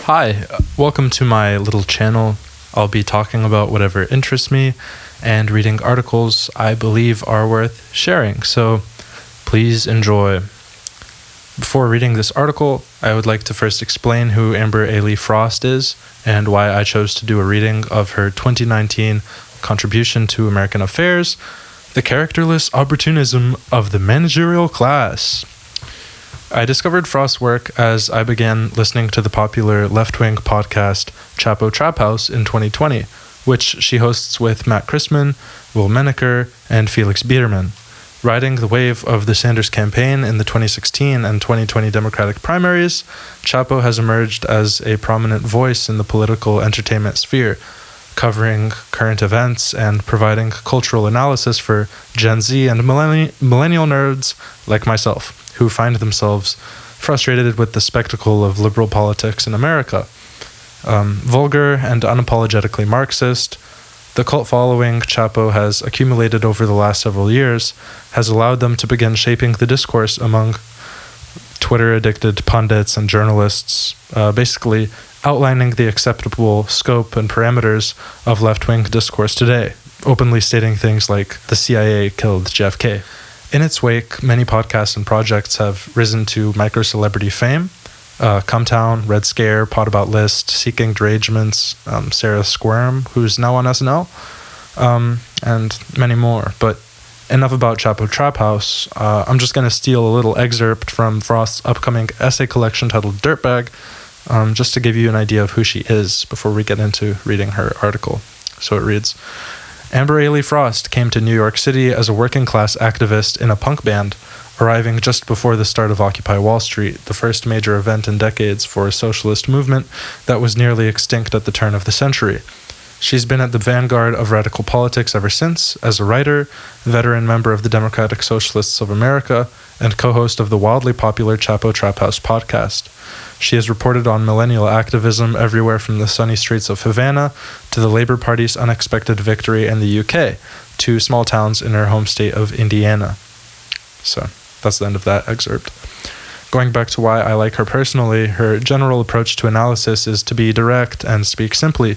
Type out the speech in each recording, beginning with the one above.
Hi, welcome to my little channel. I'll be talking about whatever interests me and reading articles I believe are worth sharing, so please enjoy. Before reading this article, I would like to first explain who Amber Ailey Frost is and why I chose to do a reading of her 2019 contribution to American affairs, The Characterless Opportunism of the Managerial Class. I discovered Frost's work as I began listening to the popular left-wing podcast Chapo Trap House in 2020, which she hosts with Matt Christman, Will Menaker, and Felix Biederman. Riding the wave of the Sanders campaign in the 2016 and 2020 Democratic primaries, Chapo has emerged as a prominent voice in the political entertainment sphere, covering current events and providing cultural analysis for Gen Z and millennial nerds like myself, who find themselves frustrated with the spectacle of liberal politics in America. Vulgar and unapologetically Marxist, the cult following Chapo has accumulated over the last several years has allowed them to begin shaping the discourse among Twitter-addicted pundits and journalists, basically outlining the acceptable scope and parameters of left-wing discourse today, openly stating things like the CIA killed JFK. In its wake, many podcasts and projects have risen to micro-celebrity fame. Cumtown, Red Scare, Pod About List, Seeking Derangements, Sarah Squirm, who's now on SNL, and many more. But enough about Chapo Trap House. I'm just going to steal a little excerpt from Frost's upcoming essay collection titled Dirtbag, just to give you an idea of who she is before we get into reading her article. So it reads, Amber Ailey Frost came to New York City as a working-class activist in a punk band, arriving just before the start of Occupy Wall Street, the first major event in decades for a socialist movement that was nearly extinct at the turn of the century. She's been at the vanguard of radical politics ever since, as a writer, veteran member of the Democratic Socialists of America, and co-host of the wildly popular Chapo Trap House podcast. She has reported on millennial activism everywhere from the sunny streets of Havana to the Labour Party's unexpected victory in the UK, to small towns in her home state of Indiana. So, that's the end of that excerpt. Going back to why I like her personally, her general approach to analysis is to be direct and speak simply,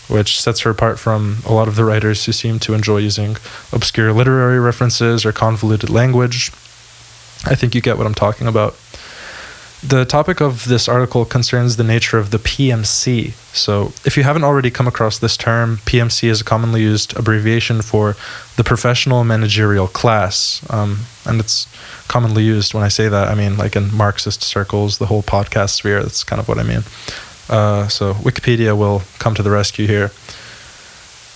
which sets her apart from a lot of the writers who seem to enjoy using obscure literary references or convoluted language. I think you get what I'm talking about. The topic of this article concerns the nature of the PMC. So, if you haven't already come across this term, PMC is a commonly used abbreviation for the professional managerial class. And it's commonly used when I say that, I mean like in Marxist circles, the whole podcast sphere, that's kind of what I mean. So Wikipedia will come to the rescue here.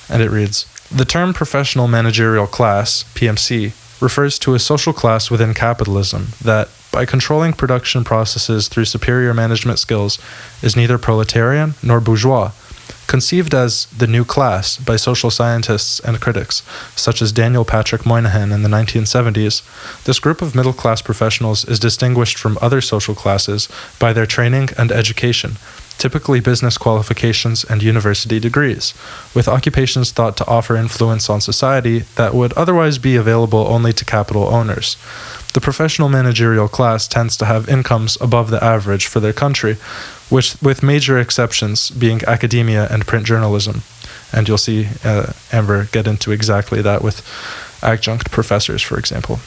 And it reads, the term professional managerial class, PMC, refers to a social class within capitalism that, by controlling production processes through superior management skills, is neither proletarian nor bourgeois. Conceived as the new class by social scientists and critics, such as Daniel Patrick Moynihan in the 1970s, this group of middle-class professionals is distinguished from other social classes by their training and education, typically business qualifications and university degrees, with occupations thought to offer influence on society that would otherwise be available only to capital owners. The professional managerial class tends to have incomes above the average for their country, which, with major exceptions being academia and print journalism. And you'll see Amber get into exactly that with adjunct professors, for example.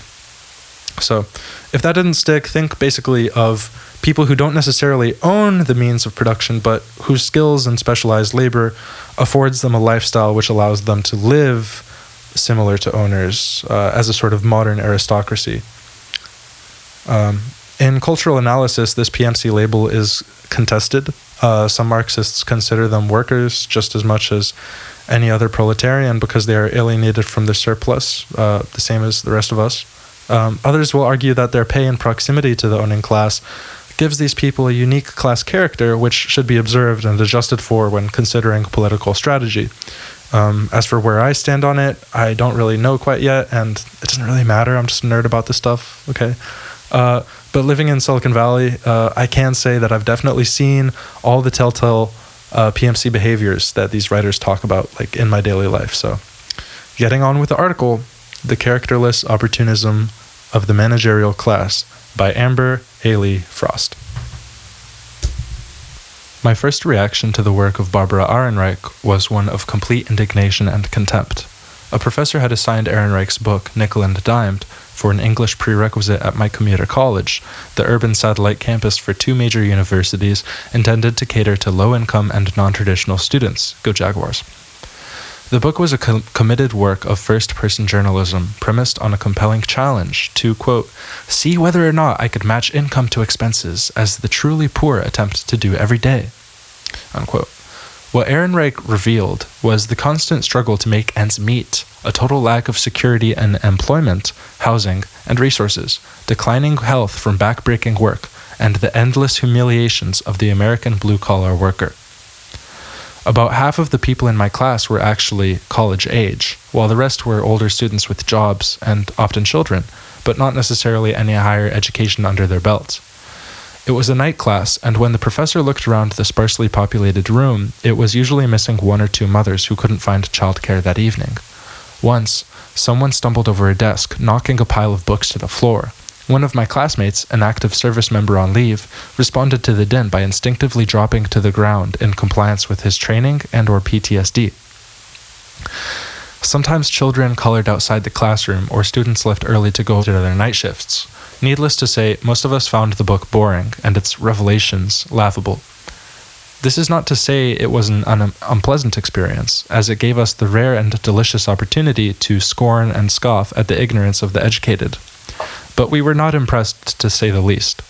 So, if that didn't stick, think basically of people who don't necessarily own the means of production, but whose skills and specialized labor affords them a lifestyle which allows them to live similar to owners, as a sort of modern aristocracy. In cultural analysis, this PMC label is contested. Some Marxists consider them workers just as much as any other proletarian because they are alienated from the surplus, the same as the rest of us. Others will argue that their pay and proximity to the owning class gives these people a unique class character which should be observed and adjusted for when considering political strategy. As for where I stand on it, I don't really know quite yet, and it doesn't really matter. I'm just a nerd about this stuff, okay? But living in Silicon Valley, I can say that I've definitely seen all the telltale PMC behaviors that these writers talk about, like in my daily life. So, getting on with the article, The Characterless Opportunism of the Managerial Class by Amber Ailey Frost. My first reaction to the work of Barbara Ehrenreich was one of complete indignation and contempt. A professor had assigned Ehrenreich's book, Nickel and Dimed, for an English prerequisite at my commuter college, the urban satellite campus for 2 major universities intended to cater to low-income and non-traditional students. Go Jaguars. The book was a committed work of first-person journalism premised on a compelling challenge to, quote, see whether or not I could match income to expenses as the truly poor attempt to do every day, unquote. What Ehrenreich revealed was the constant struggle to make ends meet, a total lack of security and employment, housing, and resources, declining health from backbreaking work, and the endless humiliations of the American blue-collar worker. About half of the people in my class were actually college age, while the rest were older students with jobs and often children, but not necessarily any higher education under their belt. It was a night class, and when the professor looked around the sparsely populated room, it was usually missing 1 or 2 mothers who couldn't find childcare that evening. Once, someone stumbled over a desk, knocking a pile of books to the floor. One of my classmates, an active service member on leave, responded to the din by instinctively dropping to the ground in compliance with his training and/or PTSD. Sometimes children colored outside the classroom or students left early to go to their night shifts. Needless to say, most of us found the book boring and its revelations laughable. This is not to say it was an unpleasant experience, as it gave us the rare and delicious opportunity to scorn and scoff at the ignorance of the educated. But we were not impressed, to say the least.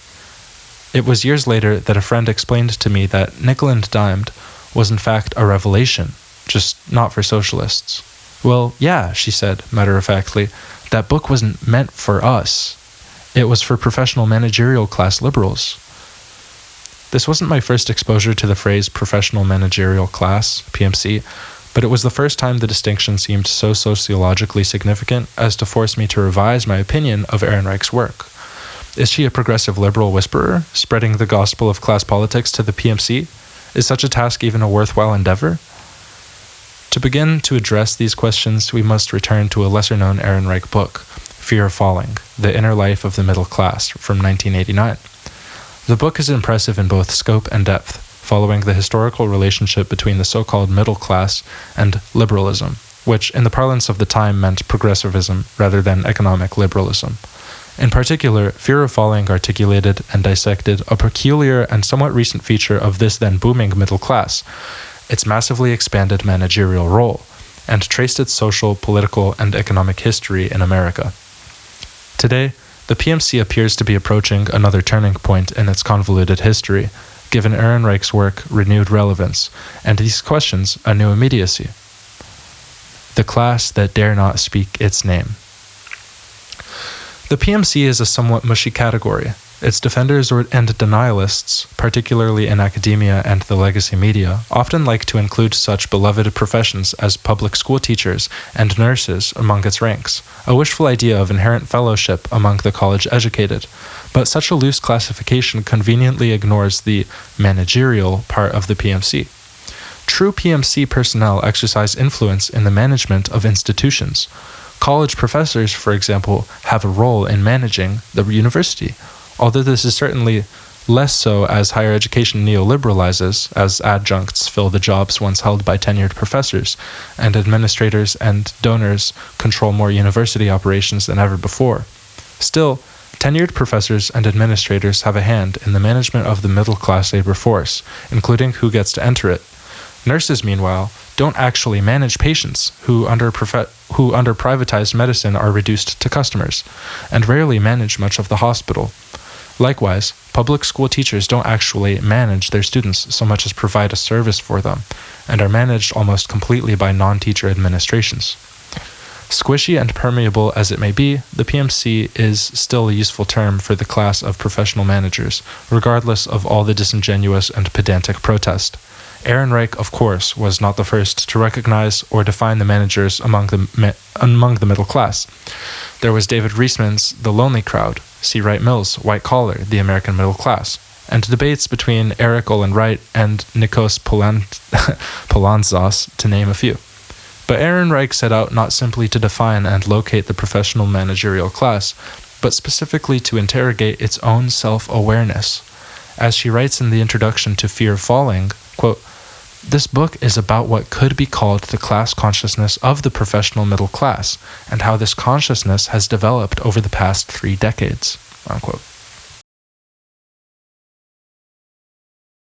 It was years later that a friend explained to me that Nickel and Dimed was in fact a revelation, just not for socialists. Well, yeah, she said, matter-of-factly, that book wasn't meant for us. It was for professional managerial class liberals. This wasn't my first exposure to the phrase professional managerial class, PMC, but it was the first time the distinction seemed so sociologically significant as to force me to revise my opinion of Ehrenreich's work. Is she a progressive liberal whisperer, spreading the gospel of class politics to the PMC? Is such a task even a worthwhile endeavor? To begin to address these questions, we must return to a lesser-known Ehrenreich book, Fear of Falling, The Inner Life of the Middle Class, from 1989. The book is impressive in both scope and depth, following the historical relationship between the so-called middle class and liberalism, which in the parlance of the time meant progressivism rather than economic liberalism. In particular, Fear of Falling articulated and dissected a peculiar and somewhat recent feature of this then booming middle class, its massively expanded managerial role, and traced its social, political, and economic history in America. Today, the PMC appears to be approaching another turning point in its convoluted history, given Ehrenreich's work renewed relevance, and these questions a new immediacy. The class that dare not speak its name. The PMC is a somewhat mushy category. Its defenders and denialists, particularly in academia and the legacy media, often like to include such beloved professions as public school teachers and nurses among its ranks, a wishful idea of inherent fellowship among the college-educated. But such a loose classification conveniently ignores the managerial part of the PMC. True PMC personnel exercise influence in the management of institutions. College professors, for example, have a role in managing the university, although this is certainly less so as higher education neoliberalizes, as adjuncts fill the jobs once held by tenured professors, and administrators and donors control more university operations than ever before. Still, tenured professors and administrators have a hand in the management of the middle-class labor force, including who gets to enter it. Nurses, meanwhile, don't actually manage patients who under privatized medicine are reduced to customers, and rarely manage much of the hospital. Likewise, public school teachers don't actually manage their students so much as provide a service for them, and are managed almost completely by non-teacher administrations. Squishy and permeable as it may be, the PMC is still a useful term for the class of professional managers, regardless of all the disingenuous and pedantic protest. Ehrenreich, of course, was not the first to recognize or define the managers among the middle class. There was David Reisman's The Lonely Crowd, C. Wright Mills' White Collar, the American Middle Class, and debates between Eric Olin Wright and Nikos Poulantzas, to name a few. But Ehrenreich set out not simply to define and locate the professional managerial class, but specifically to interrogate its own self-awareness. As she writes in the introduction to Fear Falling, quote, "This book is about what could be called the class consciousness of the professional middle class, and how this consciousness has developed over the past 3 decades," unquote.